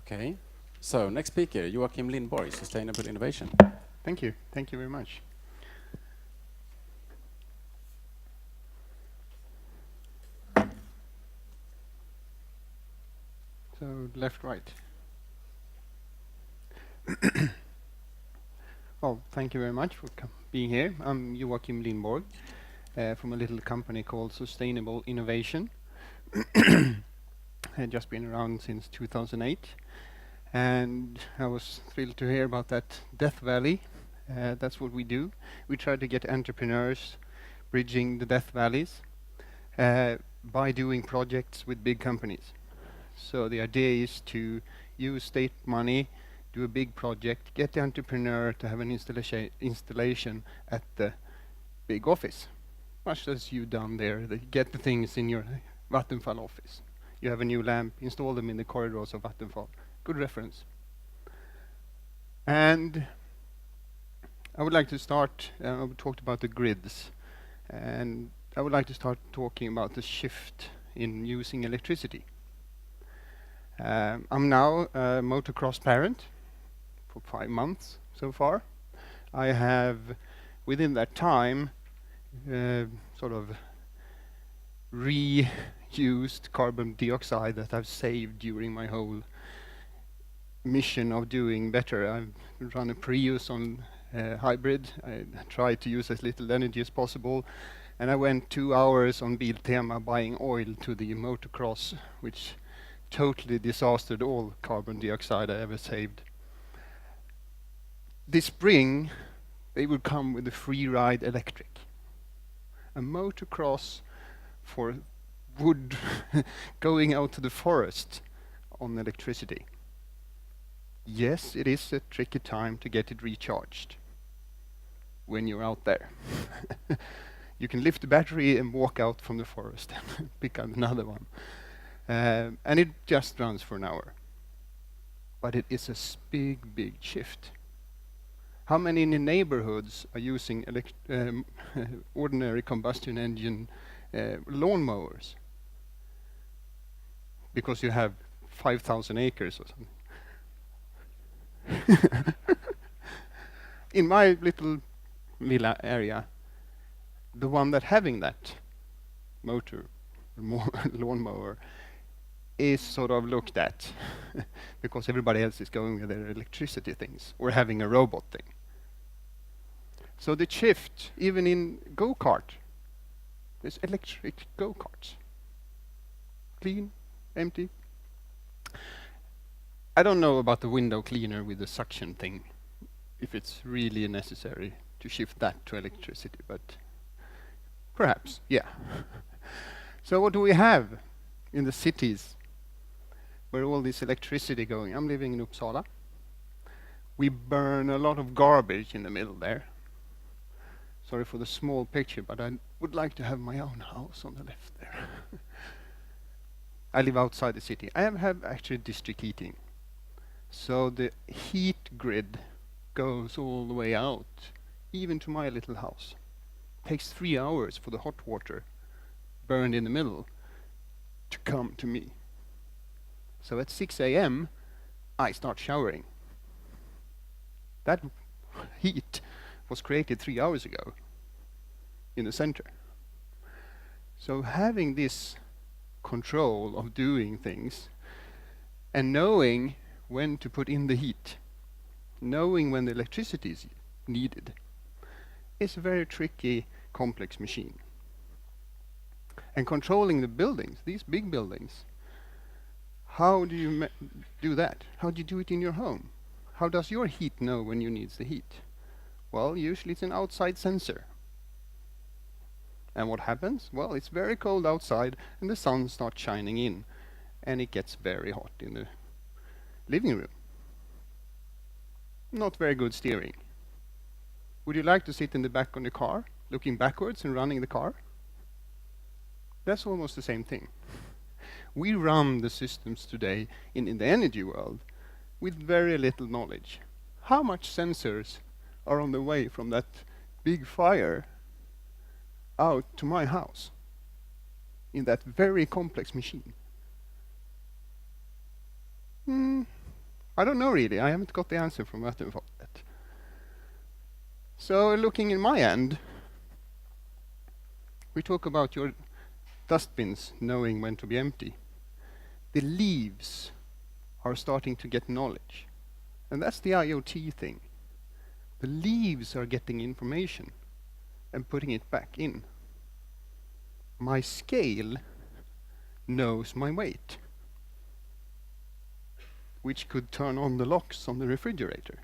Okay. So next speaker, Joachim Lindborg, Sustainable Innovation. Thank you. Thank you very much. So left, right. Well, thank you very much for being here. I'm Joachim Lindborg from a little company called Sustainable Innovation. I've just been around since 2008, and I was thrilled to hear about that Death Valley. That's what we do. We try to get entrepreneurs bridging the Death Valleys by doing projects with big companies. So the idea is to use state money, do a big project, get the entrepreneur to have an installation at the big office, much as you done there. Get the things in your Vattenfall office. You have a new lamp, install them in the corridors of Vattenfall. Good reference. And I would like to start, we talked about the grids, and I would like to start talking about the shift in using electricity. I'm now a motocross parent for 5 months so far. I have, within that time, sort of reused carbon dioxide that I've saved during my whole mission of doing better. I've run a Prius on hybrid. I tried to use as little energy as possible, and I went 2 hours on Biltema buying oil to the motocross, which totally disastered all carbon dioxide I ever saved. This spring, they will come with a free ride electric. A motocross for wood going out to the forest on electricity. Yes, it is a tricky time to get it recharged when you're out there. You can lift the battery and walk out from the forest and pick up another one. And it just runs for an hour. But it is a big, big shift. How many in the neighborhoods are using ordinary combustion engine lawnmowers? Because you have 5,000 acres or something. In my little villa area, the one that having that motor lawnmower is sort of looked at because everybody else is going with their electricity things or having a robot thing. So the shift, even in go-kart, there's electric go-karts. Clean, empty. I don't know about the window cleaner with the suction thing, if it's really necessary to shift that to electricity, but perhaps, yeah. So what do we have in the cities where all this electricity going? I'm living in Uppsala. We burn a lot of garbage in the middle there. Sorry for the small picture, but I would like to have my own house on the left there. I live outside the city. I have actually district heating. So the heat grid goes all the way out, even to my little house. Takes 3 hours for the hot water burned in the middle to come to me. So at 6 a.m. I start showering. That heat was created 3 hours ago in the center. So having this control of doing things and knowing when to put in the heat, knowing when the electricity is needed, is a very tricky, complex machine. And controlling the buildings, these big buildings, how do you do that? How do you do it in your home? How does your heat know when you need the heat? Well, usually it's an outside sensor. And what happens? Well, it's very cold outside and the sun starts shining in and it gets very hot in the living room. Not very good steering. Would you like to sit in the back of the car, looking backwards and running the car? That's almost the same thing. We run the systems today in the energy world with very little knowledge. How much sensors are on the way from that big fire out to my house in that very complex machine? I don't know really. I haven't got the answer from Vattenfall yet. So looking in my end, we talk about your dustbins knowing when to be empty. The leaves are starting to get knowledge. And that's the IoT thing. The leaves are getting information and putting it back in. My scale knows my weight, which could turn on the locks on the refrigerator.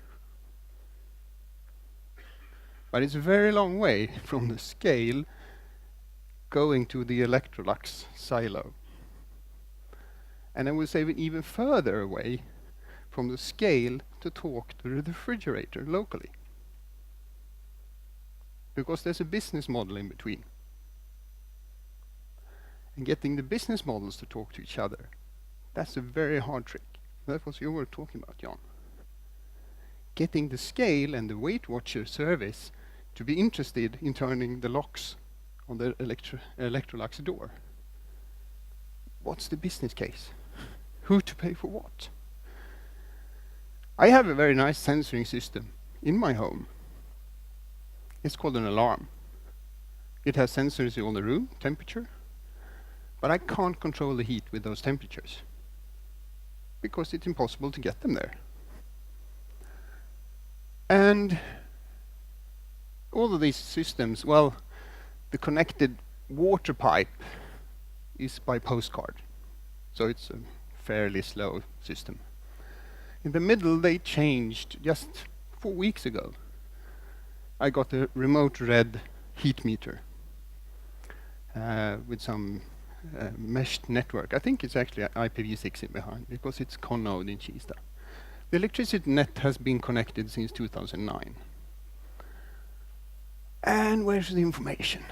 But it's a very long way from the scale going to the Electrolux silo. And I would say even further away from the scale to talk to the refrigerator locally. Because there's a business model in between. And getting the business models to talk to each other, that's a very hard trick. That was you were talking about, Jan. Getting the scale and the Weight Watcher service to be interested in turning the locks on the Electrolux door. What's the business case? Who to pay for what? I have a very nice sensoring system in my home. It's called an alarm. It has sensors in all the room, temperature, but I can't control the heat with those temperatures because it's impossible to get them there. And all of these systems, well, the connected water pipe is by postcard, so it's a fairly slow system. In the middle, they changed just 4 weeks ago. I got a remote read heat meter with some meshed network. I think it's actually IPv6 in behind because it's Connode in Kista. The electricity net has been connected since 2009. And where's the information?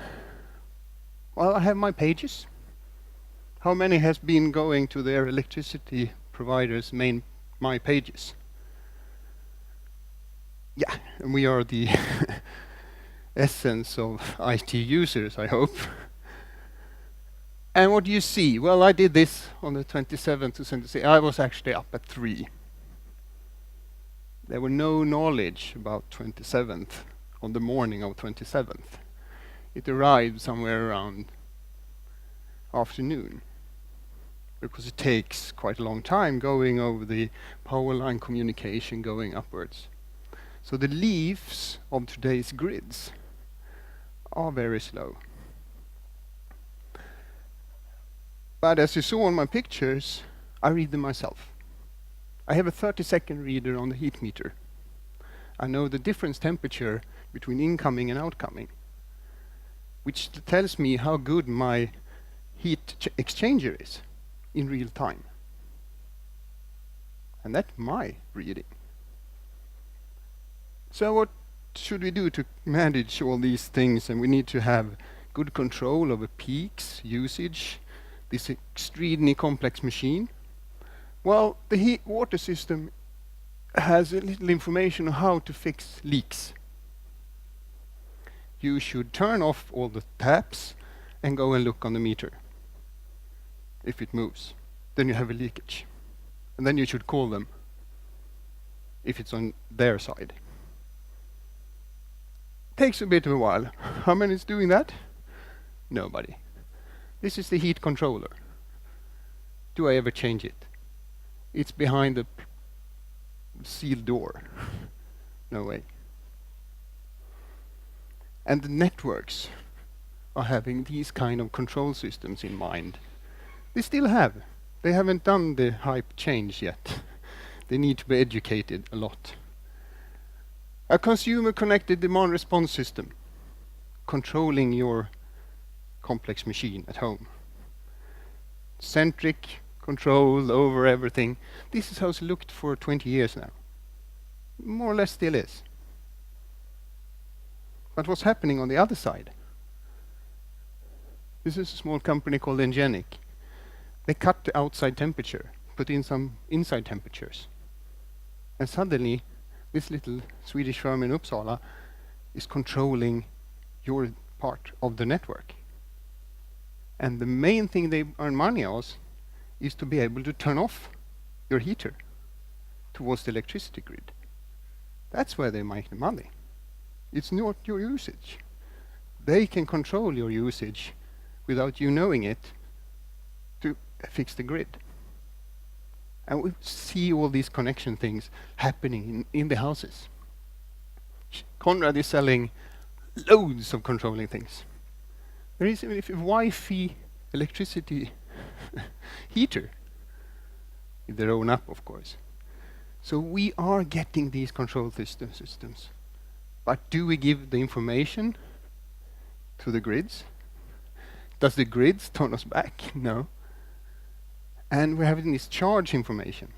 Well, I have my pages. How many has been going to their electricity provider's my pages? Yeah, and we are the essence of IT users, I hope. And what do you see? Well, I did this on the 27th to 26th. I was actually up at 3. There were no knowledge about 27th on the morning of 27th. It arrived somewhere around afternoon because it takes quite a long time going over the power line communication going upwards. So the leaves of today's grids are very slow. But as you saw on my pictures, I read them myself. I have a 30-second reader on the heat meter. I know the difference temperature between incoming and outcoming, which tells me how good my heat exchanger is in real time. And that's my reading. So what should we do to manage all these things? And we need to have good control over peaks, usage, this extremely complex machine. Well, the heat water system has a little information on how to fix leaks. You should turn off all the taps and go and look on the meter. If it moves, then you have a leakage. And then you should call them if it's on their side. Takes a bit of a while. How many is doing that? Nobody. This is the heat controller. Do I ever change it? It's behind the sealed door. No way. And the networks are having these kind of control systems in mind. They still have. They haven't done the hype change yet. They need to be educated a lot. A consumer-connected demand response system, controlling your complex machine at home. Centric control over everything. This is how it's looked for 20 years now. More or less still is. But what's happening on the other side? This is a small company called Engenic. They cut the outside temperature, put in some inside temperatures. And suddenly, this little Swedish firm in Uppsala is controlling your part of the network. And the main thing they earn money on is to be able to turn off your heater towards the electricity grid. That's where they make the money. It's not your usage. They can control your usage without you knowing it to fix the grid. And we see all these connection things happening in the houses. Conrad is selling loads of controlling things. There is even a Wi-Fi electricity heater, with their own app, of course. So we are getting these control systems. But do we give the information to the grids? Does the grids turn us back? No. And we're having this charge information.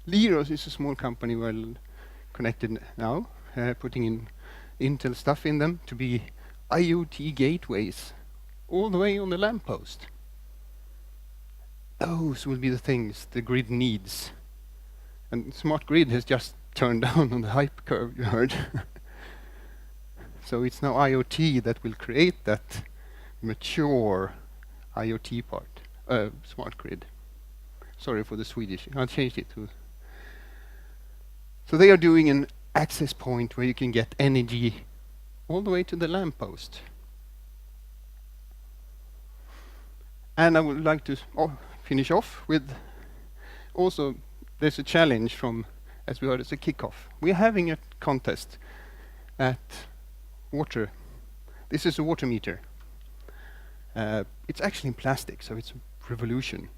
Liros is a small company well connected now, putting in Intel stuff in them to be IoT gateways all the way on the lamppost. Those will be the things the grid needs. And smart grid has just turned down on the hype curve, you heard. So it's now IoT that will create that mature IoT part, smart grid. Sorry for the Swedish, I'll change it to. So they are doing an access point where you can get energy all the way to the lamppost. And I would like to finish off with also, there's a challenge from, as we heard, as a kickoff. We're having a contest at water. This is a water meter. It's actually in plastic, so it's a revolution.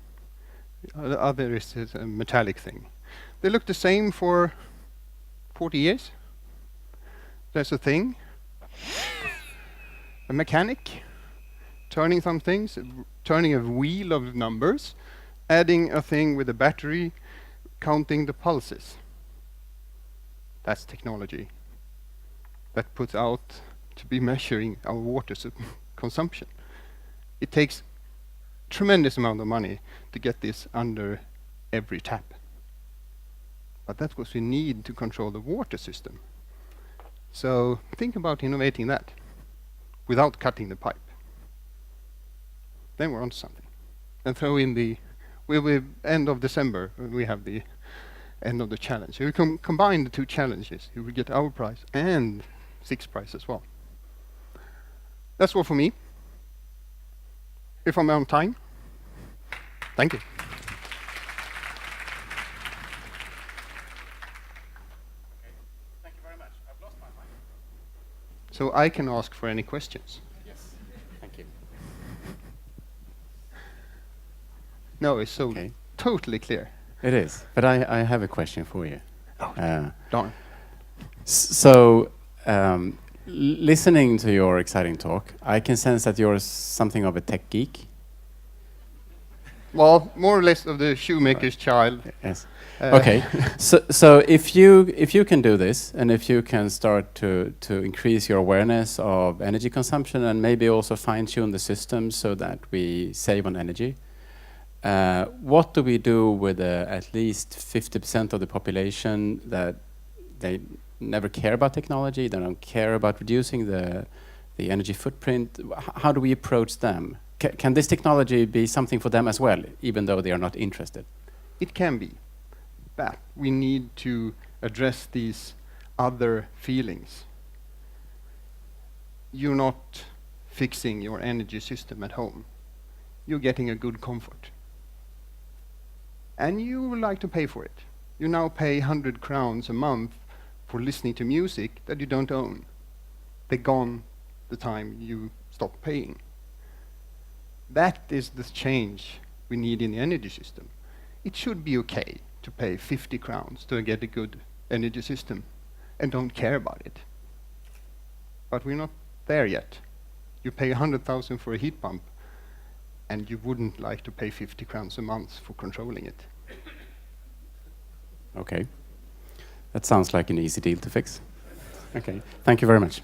The other is a metallic thing. They look the same for 40 years. There's a thing, a mechanic, turning some things, turning a wheel of numbers, adding a thing with a battery, counting the pulses. That's technology that puts out to be measuring our water consumption. It takes tremendous amount of money to get this under every tap. But that's what we need to control the water system. So think about innovating that without cutting the pipe. Then we're onto something. And throw in the, end of December, we have the end of the challenge. So we can combine the two challenges. You will get our prize and SIX prize as well. That's all for me. If I'm on time. Thank you. Thank you very much. I've lost my mic. So I can ask for any questions. Yes. Thank you. No, it's so totally clear. It is. But I have a question for you. Darn. So, listening to your exciting talk, I can sense that you're something of a tech geek. Well, more or less of the shoemaker's child. Yes. Okay. So if you can do this, and if you can start to increase your awareness of energy consumption, and maybe also fine-tune the system so that we save on energy, what do we do with at least 50% of the population that they never care about technology, they don't care about reducing the energy footprint? How do we approach them? Can this technology be something for them as well, even though they are not interested? It can be, but we need to address these other feelings. You're not fixing your energy system at home. You're getting a good comfort. And you would like to pay for it. You now pay 100 crowns a month for listening to music that you don't own. They're gone the time you stop paying. That is the change we need in the energy system. It should be okay to pay 50 crowns to get a good energy system and don't care about it. But we're not there yet. You pay 100,000 for a heat pump and you wouldn't like to pay 50 crowns a month for controlling it. Okay. That sounds like an easy deal to fix. Okay. Thank you very much.